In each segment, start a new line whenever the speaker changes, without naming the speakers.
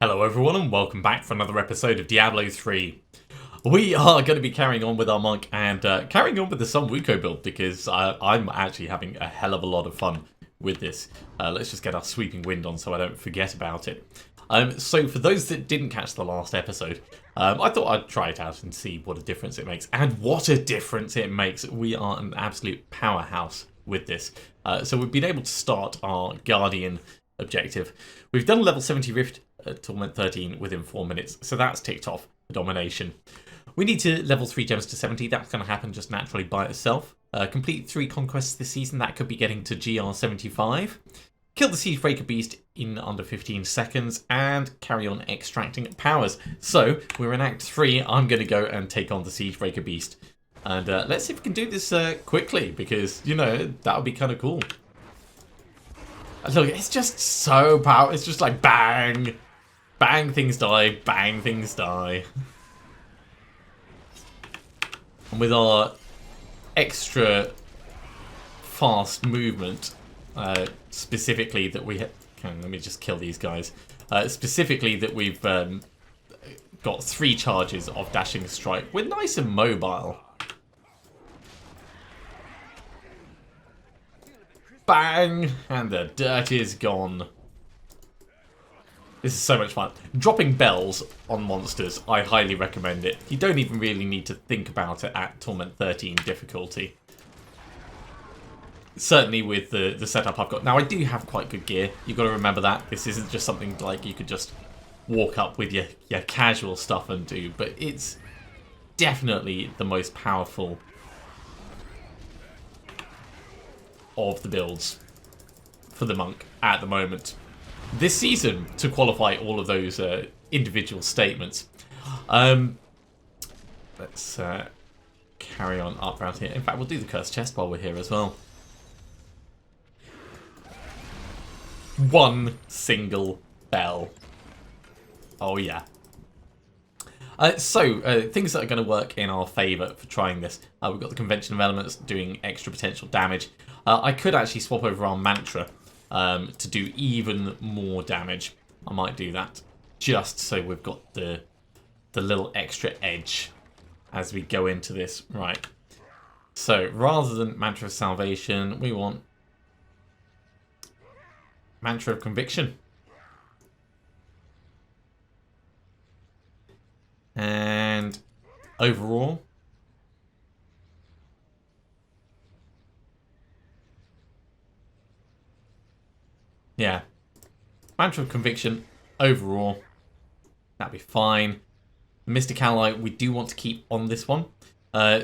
Hello everyone and welcome back for another episode of Diablo 3. We are going to be carrying on with our monk and carrying on with the Sun Wukong build because I'm actually having a hell of a lot of fun with this. Let's just get our sweeping wind on so I don't forget about it. So for those that didn't catch the last episode, I thought I'd try it out and see what a difference it makes. And what a difference it makes. We are an absolute powerhouse with this. So we've been able to start our Guardian objective. We've done a level 70 Rift at Torment 13 within 4 minutes, so that's ticked off the domination. We need to level 3 gems to 70, that's going to happen just naturally by itself. Complete 3 conquests this season, that could be getting to GR 75. Kill the Siegebreaker Beast in under 15 seconds, and carry on extracting powers. So, we're in Act 3, I'm going to go and take on the Siegebreaker Beast. And let's see if we can do this quickly, because, you know, that would be kind of cool. Look, it's just so powerful, it's just like bang! Bang, things die. Bang, things die. And with our extra fast movement, specifically that we... let me just kill these guys. Specifically that we've got 3 charges of Dashing Strike. We're nice and mobile. Bang! And the dirt is gone. This is so much fun. Dropping bells on monsters, I highly recommend it. You don't even really need to think about it at Torment 13 difficulty. Certainly with the setup I've got. Now, I do have quite good gear. You've got to remember that. This isn't just something like you could just walk up with your casual stuff and do. But it's definitely the most powerful of the builds for the monk at the moment. This season, to qualify all of those individual statements. Let's carry on up around here. In fact, we'll do the cursed chest while we're here as well. One single bell. Oh yeah. So, things that are going to work in our favour for trying this. We've got the conventional elements doing extra potential damage. I could actually swap over our mantra to do even more damage. I might do that just so we've got the little extra edge as we go into this. Right. So rather than Mantra of Salvation, we want Mantra of Conviction. And overall, yeah, Mantra of Conviction, overall, that'd be fine. Mystic Ally, we do want to keep on this one.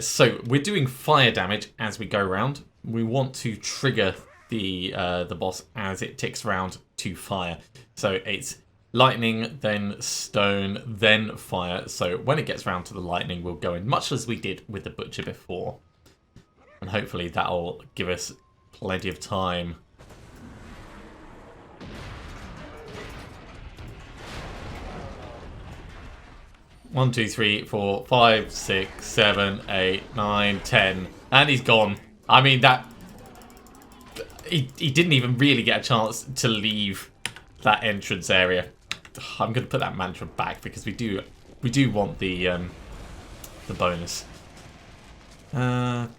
So, we're doing fire damage as we go around. We want to trigger the boss as it ticks around to fire. So, it's lightning, then stone, then fire. So, when it gets round to the lightning, we'll go in, much as we did with the Butcher before. And hopefully that'll give us plenty of time. One, 2, 3, 4, 5, 6, 7, 8, 9, 10. And he's gone. I mean, that... He didn't even really get a chance to leave that entrance area. I'm going to put that mantra back because we do want the bonus. Hard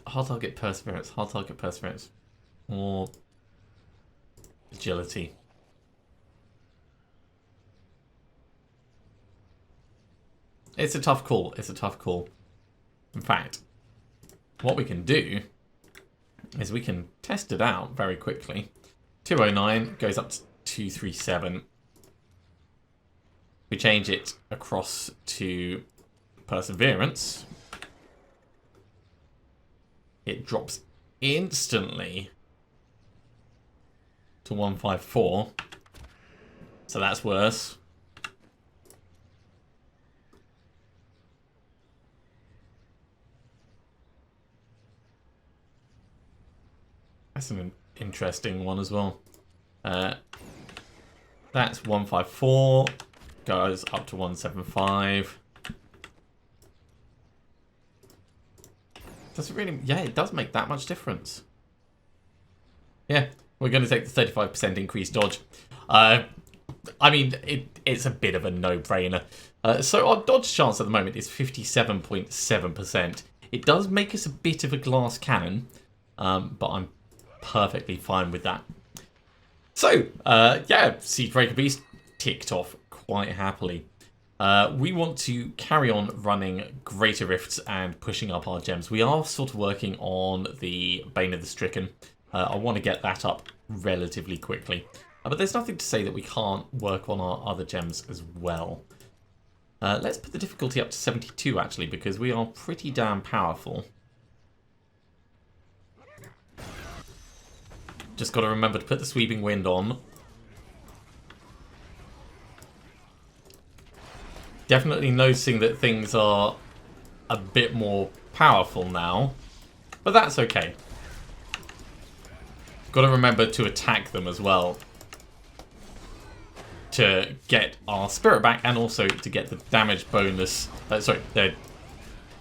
target perseverance. Hard target perseverance. Or agility. It's a tough call. It's a tough call. In fact, what we can do is we can test it out very quickly. 209 goes up to 237. We change it across to Perseverance. It drops instantly to 154. So that's worse. That's an interesting one as well. That's 154, goes up to 175. Does it really? Yeah, it does make that much difference. Yeah, We're going to take the 35% increased dodge. I mean, it's a bit of a no-brainer. So our dodge chance at the moment is 57.7%. It does make us a bit of a glass cannon, but I'm perfectly fine with that. So, yeah, Siegebreaker Beast ticked off quite happily. We want to carry on running Greater Rifts and pushing up our gems. We are sort of working on the Bane of the Stricken. I want to get that up relatively quickly. But there's nothing to say that we can't work on our other gems as well. Let's put the difficulty up to 72 actually, because we are pretty damn powerful. Just got to remember to put the Sweeping Wind on. Definitely noticing that things are a bit more powerful now, but that's okay. Got to remember to attack them as well, to get our spirit back and also to get the damage bonus, sorry, the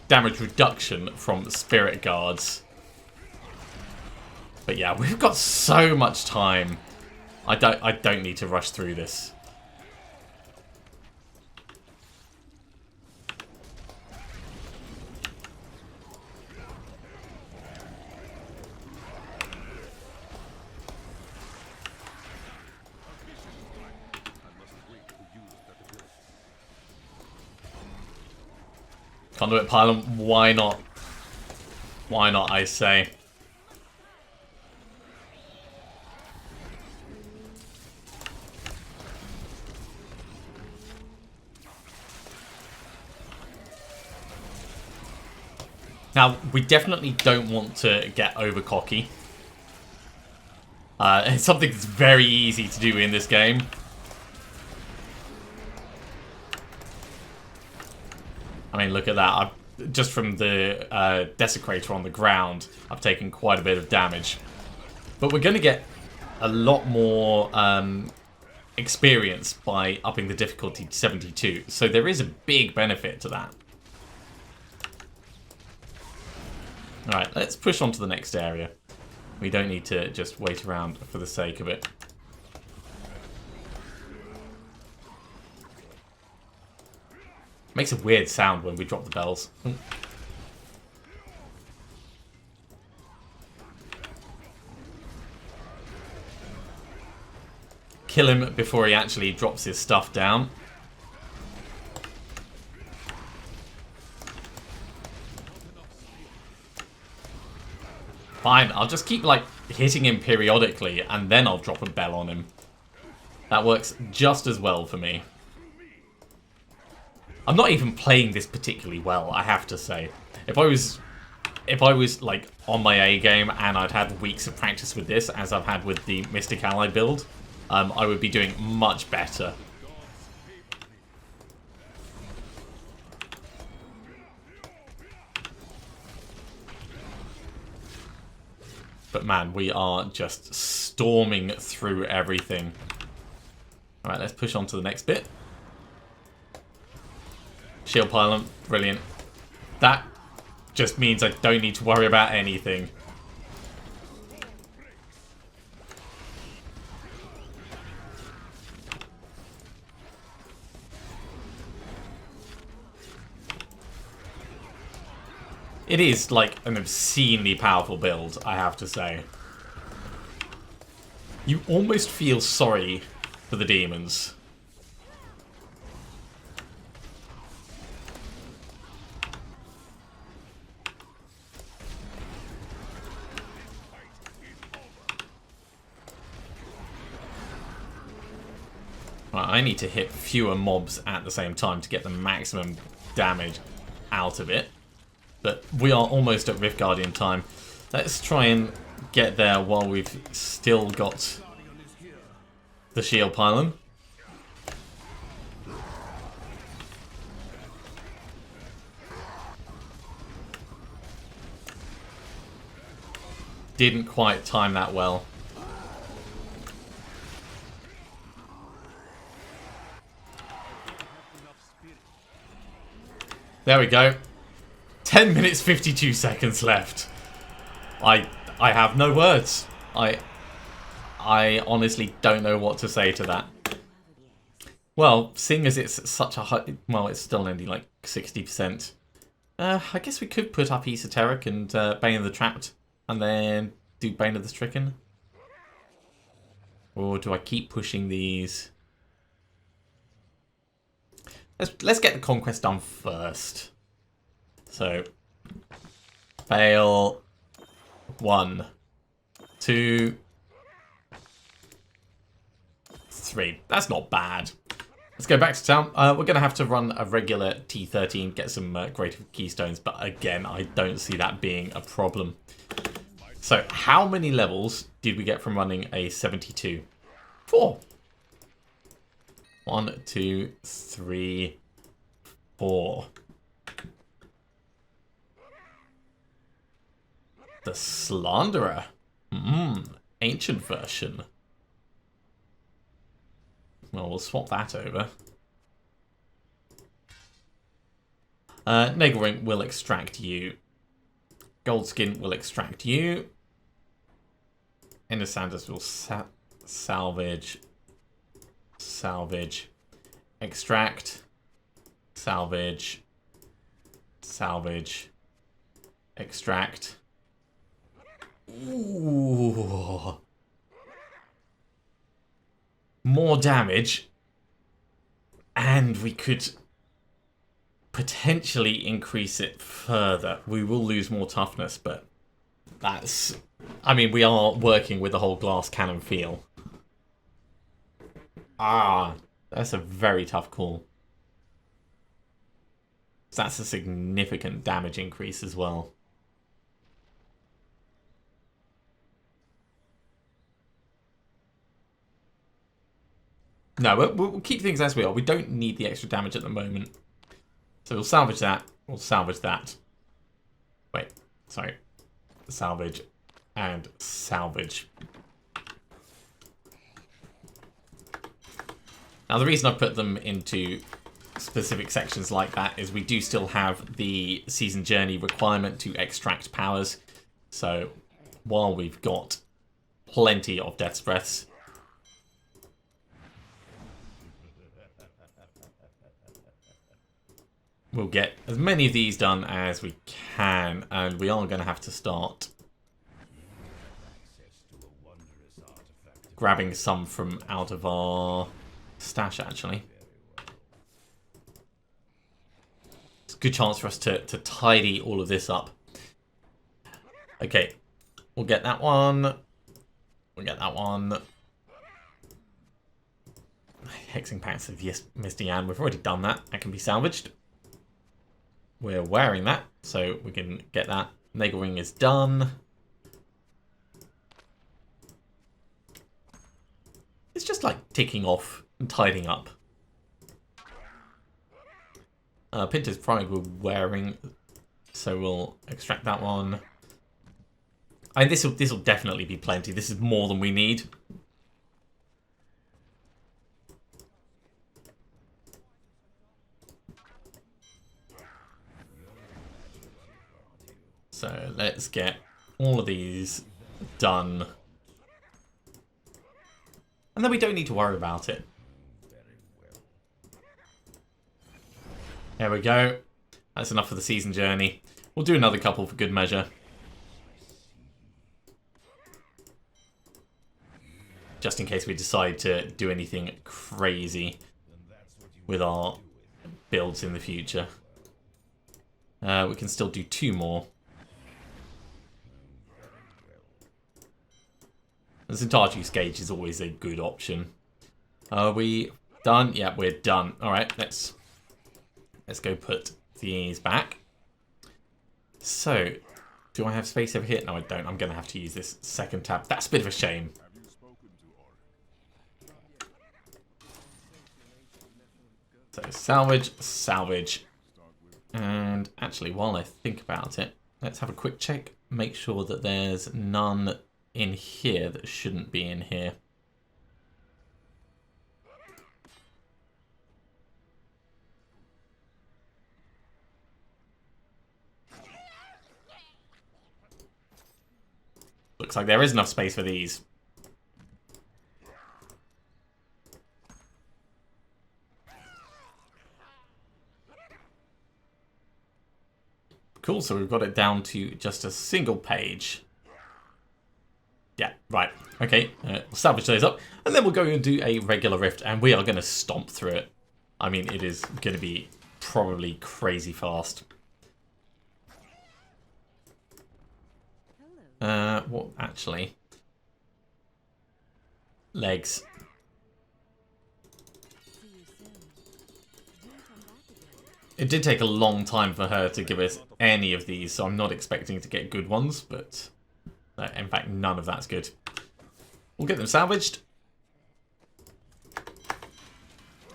damage reduction from spirit guards. But yeah, we've got so much time. I don't need to rush through this. Conduit Pylon, why not? Why not, I say. Now, we definitely don't want to get over cocky. It's something that's very easy to do in this game. I mean, look at that. Just from the Desecrator on the ground, I've taken quite a bit of damage. But we're going to get a lot more experience by upping the difficulty to 72. So there is a big benefit to that. Alright, let's push on to the next area. We don't need to just wait around for the sake of it. Makes a weird sound when we drop the bells. Kill him before he actually drops his stuff down. Fine, I'll just keep, like, hitting him periodically, and then I'll drop a bell on him. That works just as well for me. I'm not even playing this particularly well, I have to say. If I was like on my A game and I'd had weeks of practice with this, as I've had with the Mystic Ally build, I would be doing much better. But man, we are just storming through everything. Alright, let's push on to the next bit. Shield pylon, brilliant. That just means I don't need to worry about anything. It is like an obscenely powerful build, I have to say. You almost feel sorry for the demons. I need to hit fewer mobs at the same time to get the maximum damage out of it. But we are almost at Rift Guardian time. Let's try and get there while we've still got the shield pylon. Didn't quite time that well. There we go. 10 minutes 52 seconds left. I have no words. I honestly don't know what to say to that. Well, seeing as it's such a high... Well, it's still only like 60%. I guess we could put up Esoteric and Bane of the Trapped. And then do Bane of the Stricken. Or do I keep pushing these? Let's get the Conquest done first. So, fail 1, 2, 3. That's not bad. Let's go back to town. We're going to have to run a regular T13, get some greater keystones, but again, I don't see that being a problem. So, how many levels did we get from running a 72? 4. 1, 2, 3, 4. The Slanderer. Ancient version. Well, we'll swap that over. Nagel Ring will extract you. Goldskin will extract you. Ender Sanders will salvage. Salvage. Extract. Salvage. Salvage. Extract. Ooh. More damage. And we could potentially increase it further. We will lose more toughness, but that's... I mean, we are working with the whole glass cannon feel. Ah, that's a very tough call. So that's a significant damage increase as well. No, we'll keep things as we are. We don't need the extra damage at the moment. So we'll salvage that. We'll salvage that. Wait, sorry. Salvage and salvage. Now, the reason I put them into specific sections like that is we do still have the Season Journey requirement to extract powers. So while we've got plenty of Death's Breaths, we'll get as many of these done as we can, and we are going to have to start grabbing some from out of our stash, actually. It's a good chance for us to tidy all of this up. Okay, we'll get that one. We'll get that one. Hexing Pants of Misty Anne. We've already done that. That can be salvaged. We're wearing that, so we can get that. Nagel Ring is done. It's just like ticking off and tidying up. Pinter's Pride we're wearing, so we'll extract that one. I mean, this will definitely be plenty. This is more than we need. So let's get all of these done. And then we don't need to worry about it. There we go. That's enough for the Season Journey. We'll do another couple for good measure. Just in case we decide to do anything crazy with our builds in the future. We can still do 2 more. The Centaurus gauge is always a good option. Are we done? Yeah, we're done. Alright, let's go put these back. So, do I have space over here? No, I don't. I'm going to have to use this second tab. That's a bit of a shame. So, salvage, salvage. And actually, while I think about it, let's have a quick check. Make sure that there's none in here that shouldn't be in here. Looks like there is enough space for these. Cool, so we've got it down to just a single page. Yeah, right. Okay, we'll salvage those up. And then we'll go and do a regular rift, and we are going to stomp through it. I mean, it is going to be probably crazy fast. What, actually? Legs. It did take a long time for her to give us any of these, so I'm not expecting to get good ones, but in fact, none of that's good. We'll get them salvaged.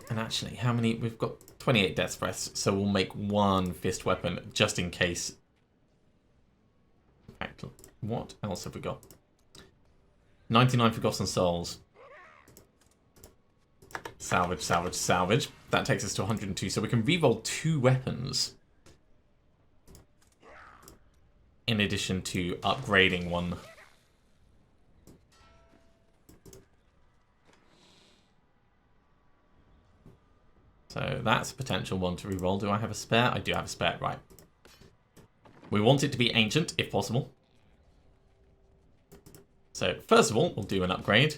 And actually, how many? We've got 28 Death's Breaths, so we'll make one fist weapon just in case. In fact, what else have we got? 99 Forgotten Souls. Salvage, salvage, salvage. That takes us to 102, so we can reroll 2 weapons. In addition to upgrading one. So that's a potential one to reroll. Do I have a spare? I do have a spare, right. We want it to be ancient, if possible. So first of all, we'll do an upgrade.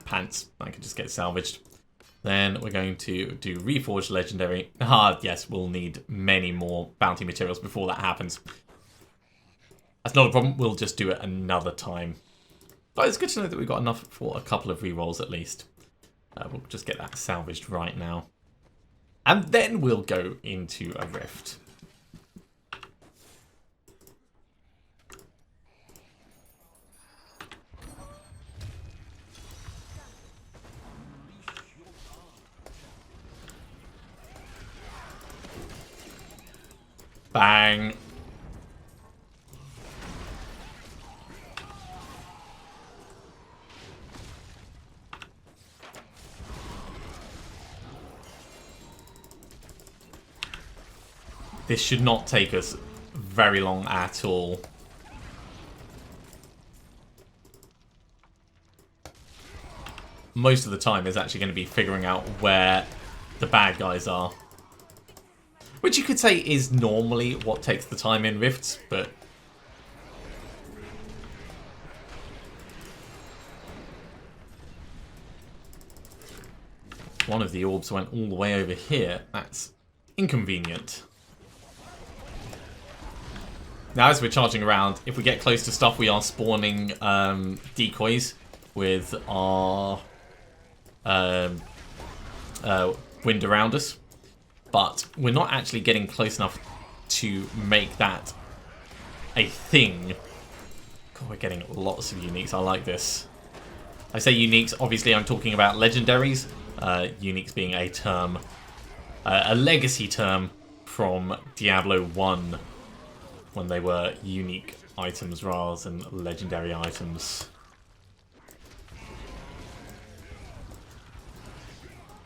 Pants. I can just get salvaged. Then we're going to do Reforged Legendary. Ah, yes, we'll need many more bounty materials before that happens. That's not a problem. We'll just do it another time. But it's good to know that we've got enough for a couple of rerolls at least. We'll just get that salvaged right now. And then we'll go into a rift. Bang. This should not take us very long at all. Most of the time is actually going to be figuring out where the bad guys are. Which you could say is normally what takes the time in rifts, but... one of the orbs went all the way over here. That's inconvenient. Now, as we're charging around, if we get close to stuff, we are spawning decoys with our wind around us. But we're not actually getting close enough to make that a thing. God, we're getting lots of uniques. I like this. I say uniques, obviously I'm talking about legendaries. Uniques being a term, a legacy term from Diablo 1, when they were unique items rather than legendary items.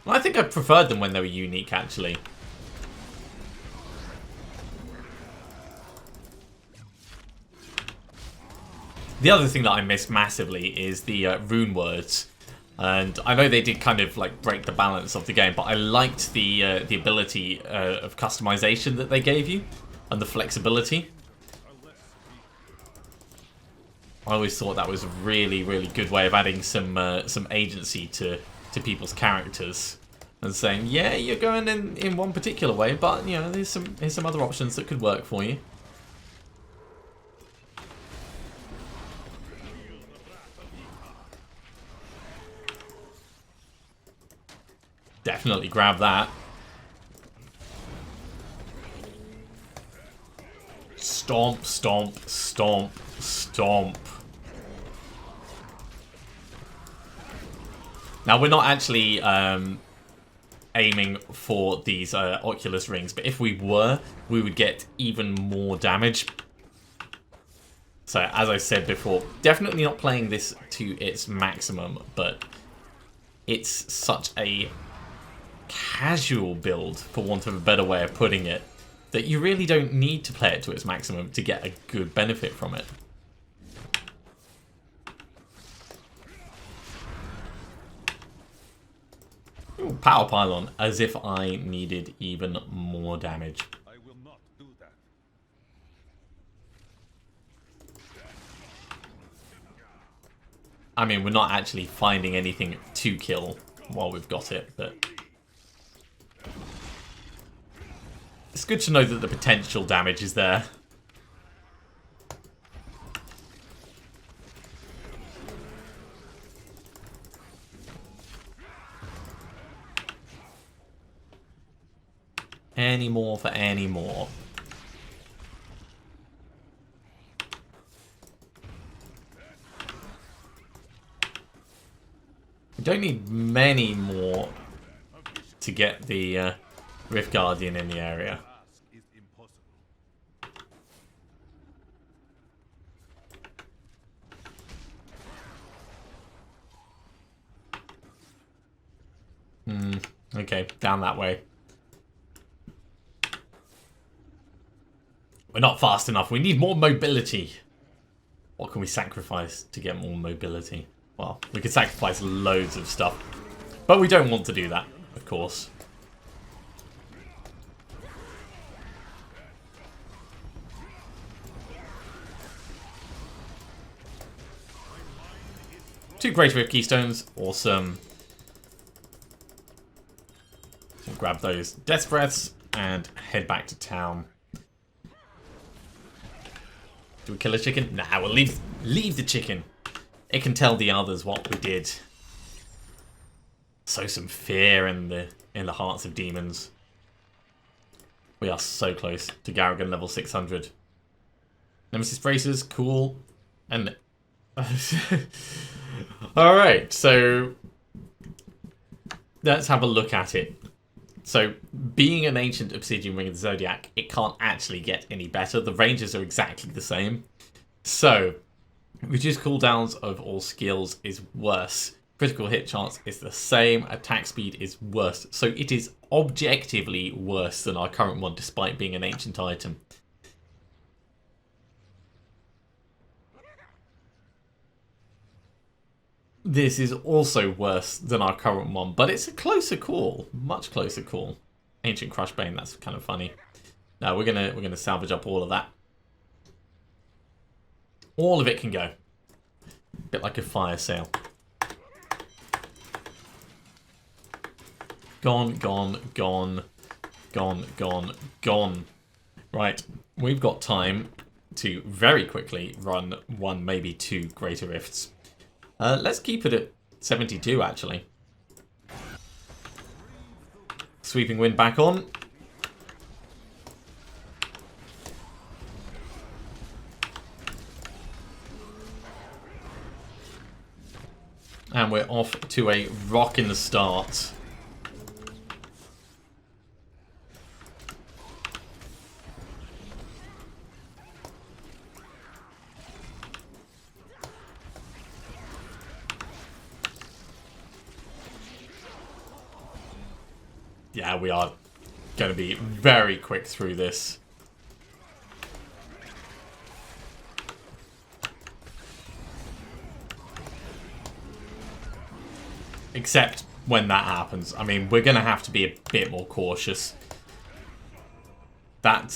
Well, I think I preferred them when they were unique, actually. The other thing that I miss massively is the rune words. And I know they did kind of like break the balance of the game, but I liked the ability of customization that they gave you and the flexibility. I always thought that was a really, really good way of adding some agency to people's characters and saying, yeah, you're going in one particular way, but you know, here's some other options that could work for you. Definitely grab that. Stomp, stomp, stomp, stomp. Now, we're not actually aiming for these Oculus rings, but if we were, we would get even more damage. So, as I said before, definitely not playing this to its maximum, but it's such a casual build, for want of a better way of putting it, that you really don't need to play it to its maximum to get a good benefit from it. Ooh, power pylon, as if I needed even more damage.
I will not do that.
I mean, we're not actually finding anything to kill while we've got it, but it's good to know that the potential damage is there. Any more for any more. We don't need many more to get the Rift Guardian in the area.
Task is impossible.
Okay, down that way. We're not fast enough. We need more mobility. What can we sacrifice to get more mobility? Well, we could sacrifice loads of stuff. But we don't want to do that, of course. Two Greater Rift Keystones. Awesome. We'll grab those Death Breaths and head back to town. Do we kill a chicken? Nah, we'll leave the chicken. It can tell the others what we did. Sow some fear in the hearts of demons. We are so close to Garrigan level 600. Nemesis Bracers, cool. And alright, so let's have a look at it. So, being an Ancient Obsidian Ring of the Zodiac, it can't actually get any better. The ranges are exactly the same. So, reduced cooldowns of all skills is worse. Critical hit chance is the same. Attack speed is worse. So, it is objectively worse than our current one, despite being an ancient item. This is also worse than our current one, but it's a closer call, much closer call. Ancient Crushbane, that's kind of funny. No, we're gonna salvage up all of that. All of it can go. A bit like a fire sale. Gone, gone, gone, gone, gone, gone. Right, we've got time to very quickly run one, maybe two Greater Rifts. Let's keep it at 72, actually. Sweeping Wind back on. And we're off to a rock in the start. Yeah, we are going to be very quick through this. Except when that happens. I mean, we're going to have to be a bit more cautious. That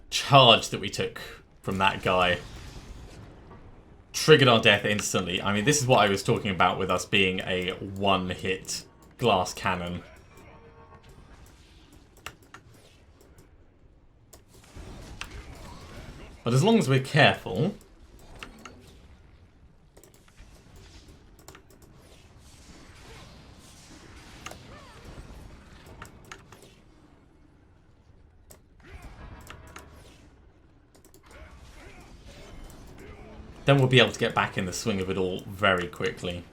charge that we took from that guy triggered our death instantly. I mean, this is what I was talking about with us being a one-hit glass cannon. But as long as we're careful... then we'll be able to get back in the swing of it all very quickly.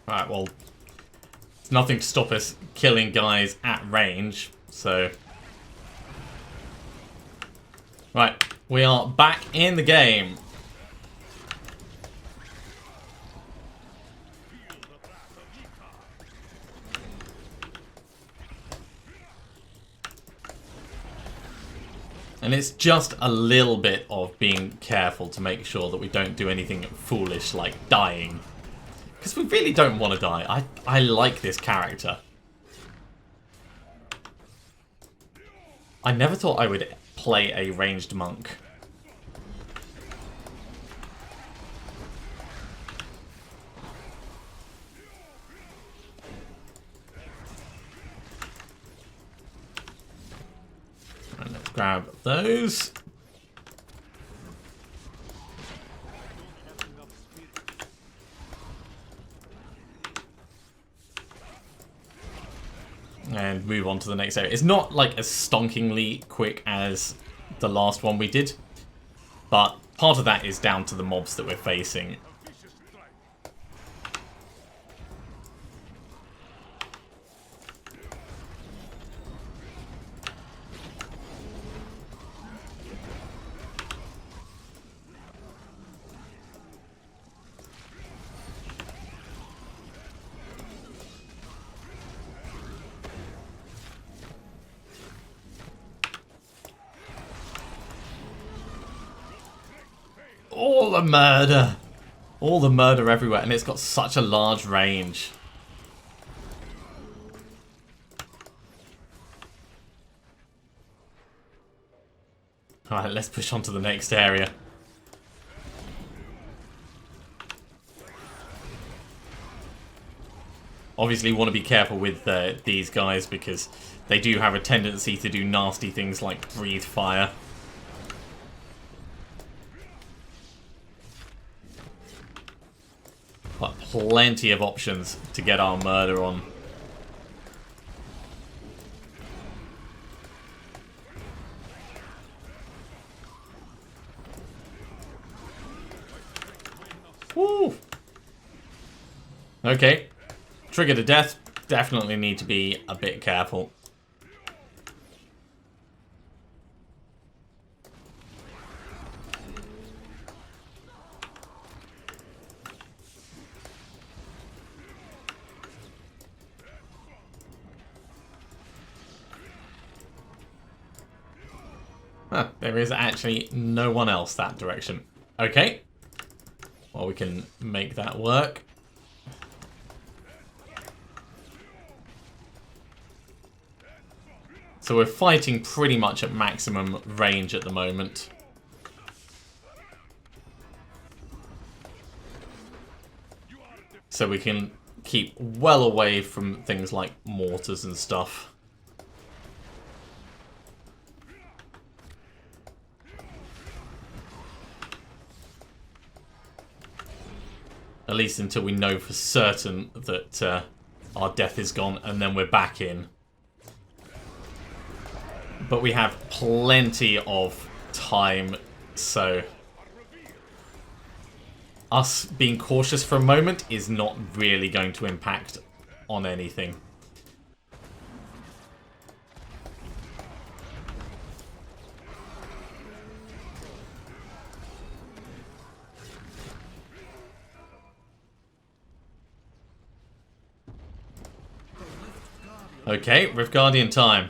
Right, well, there's nothing to stop us killing guys at range, so... Right, we are back in the game. And it's just a little bit of being careful to make sure that we don't do anything foolish like dying. Because we really don't want to die. I like this character. I never thought I would play a ranged monk. And let's grab those. And move on to the next area. It's not like as stonkingly quick as the last one we did, but part of that is down to the mobs that we're facing. All the murder! All the murder everywhere, and it's got such a large range. Alright, let's push on to the next area. Obviously, want to be careful with these guys because they do have a tendency to do nasty things like breathe fire. But plenty of options to get our murder on. Woo! Okay. Trigger to death. Definitely need to be a bit careful. Huh, there is actually no one else that direction. Okay. Well, we can make that work. So we're fighting pretty much at maximum range at the moment. So we can keep well away from things like mortars and stuff. At least until we know for certain that our death is gone, and then we're back in. But we have plenty of time, so us being cautious for a moment is not really going to impact on anything. Okay, Rift Guardian time.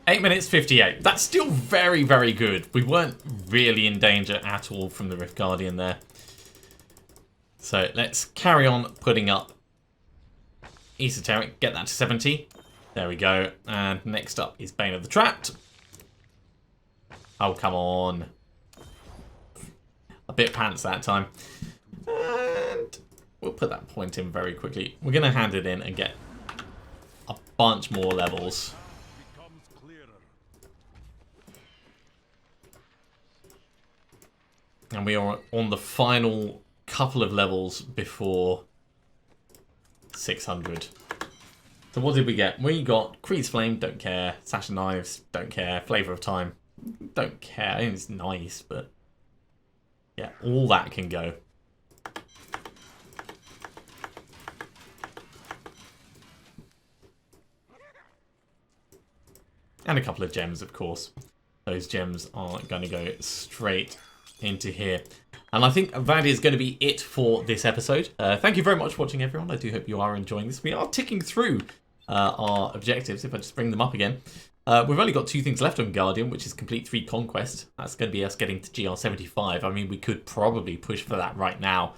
Eight minutes 58. That's still very, very good. We weren't really in danger at all from the Rift Guardian there. So let's carry on putting up Esoteric. Get that to 70. There we go. And next up is Bane of the Trapped. Oh, come on. A bit pants that time. And we'll put that point in very quickly. We're going to hand it in and get a bunch more levels. And we are on the final couple of levels before 600. So what did we get? We got Creed's Flame, don't care. Sash of Knives, don't care. Flavor of Time, don't care. It's nice, but yeah, all that can go. And a couple of gems, of course. Those gems are going to go straight into here. And I think that is going to be it for this episode. Thank you very much for watching, everyone. I do hope you are enjoying this. We are ticking through our objectives, if I just bring them up again. We've only got 2 things left on Guardian, which is complete 3 conquest. That's going to be us getting to GR75. I mean, we could probably push for that right now.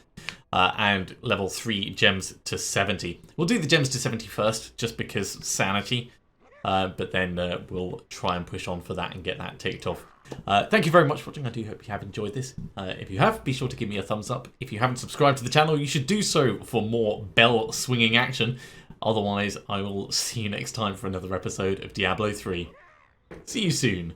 And level 3 gems to 70. We'll do the gems to 70 first, just because sanity. But then we'll try and push on for that and get that ticked off. Thank you very much for watching. I do hope you have enjoyed this. If you have, be sure to give me a thumbs up. If you haven't subscribed to the channel, you should do so for more bell swinging action. Otherwise, I will see you next time for another episode of Diablo 3. See you soon.